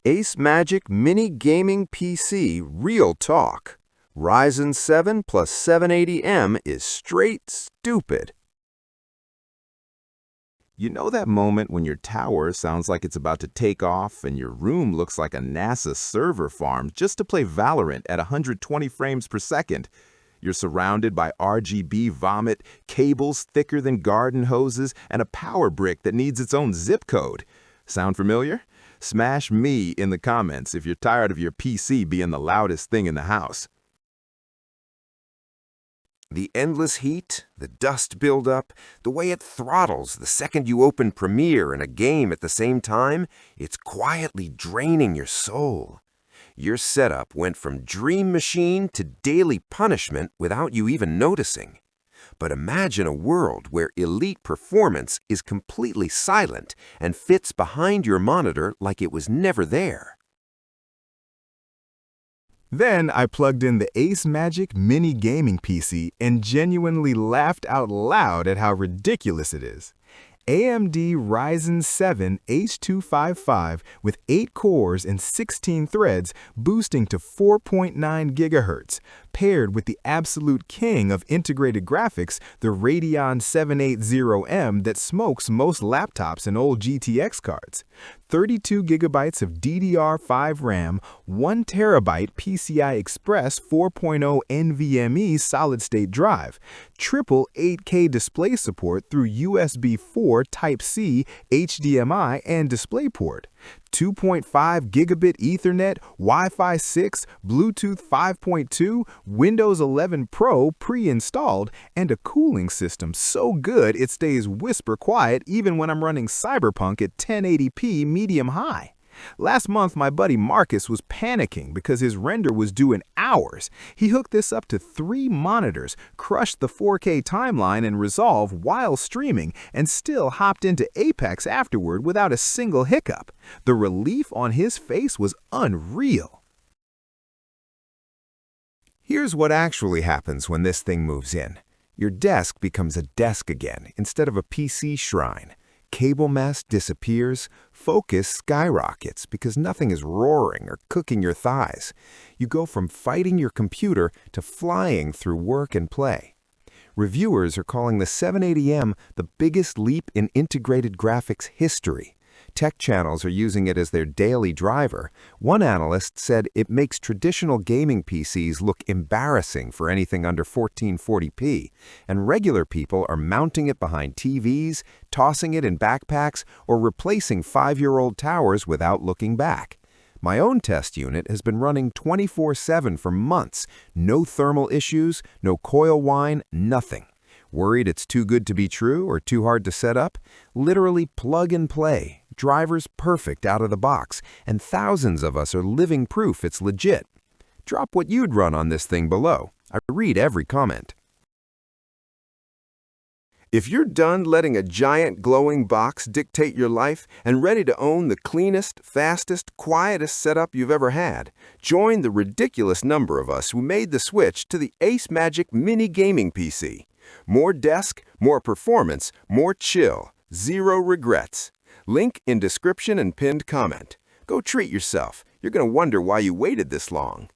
ACEMAGIC Mini Gaming PC Real Talk. Ryzen 7 plus 780M is straight stupid. You know that moment when your tower sounds like it's about to take off and your room looks like a NASA server farm just to play Valorant at 120 frames per second? You're surrounded by RGB vomit, cables thicker than garden hoses, and a power brick that needs its own zip code. Sound familiar? Smash me in the comments if you're tired of your PC being the loudest thing in the house. The endless heat, the dust buildup, the way it throttles the second you open Premiere in a game at the same time, it's quietly draining your soul. Your setup went from dream machine to daily punishment without you even noticing. But imagine a world where elite performance is completely silent and fits behind your monitor like it was never there. Then I plugged in the ACEMAGIC Mini Gaming PC and genuinely laughed out loud at how ridiculous it is. AMD Ryzen 7 H255 with 8 cores and 16 threads boosting to 4.9 GHz, paired with the absolute king of integrated graphics, the Radeon 780M that smokes most laptops and old GTX cards. 32 GB of DDR5 RAM, 1 TB PCI Express 4.0 NVMe solid-state drive, triple 8K display support through USB4 Type-C, HDMI, and DisplayPort, 2.5 gigabit Ethernet, Wi-Fi 6, Bluetooth 5.2, Windows 11 Pro pre-installed, and a cooling system so good it stays whisper quiet even when I'm running Cyberpunk at 1080p medium-high. Last month, my buddy Marcus was panicking because his render was due in hours. He hooked this up to 3 monitors, crushed the 4K timeline and resolve while streaming, and still hopped into Apex afterward without a single hiccup. The relief on his face was unreal. Here's what actually happens when this thing moves in. Your desk becomes a desk again instead of a PC shrine. Cable mess disappears, focus skyrockets because nothing is roaring or cooking your thighs. You go from fighting your computer to flying through work and play. Reviewers are calling the 780M the biggest leap in integrated graphics history. Tech channels are using it as their daily driver. One analyst said it makes traditional gaming PCs look embarrassing for anything under 1440p, and regular people are mounting it behind TVs, tossing it in backpacks, or replacing 5-year-old towers without looking back. My own test unit has been running 24/7 for months. No thermal issues, no coil whine, nothing. Worried it's too good to be true or too hard to set up? Literally plug and play. Drivers perfect out of the box, and thousands of us are living proof it's legit. Drop what you'd run on this thing below. I read every comment. If you're done letting a giant glowing box dictate your life and ready to own the cleanest, fastest, quietest setup you've ever had, join the ridiculous number of us who made the switch to the ACEMAGIC Mini Gaming PC. More desk, more performance, more chill, zero regrets. Link in description and pinned comment. Go treat yourself. You're going to wonder why you waited this long.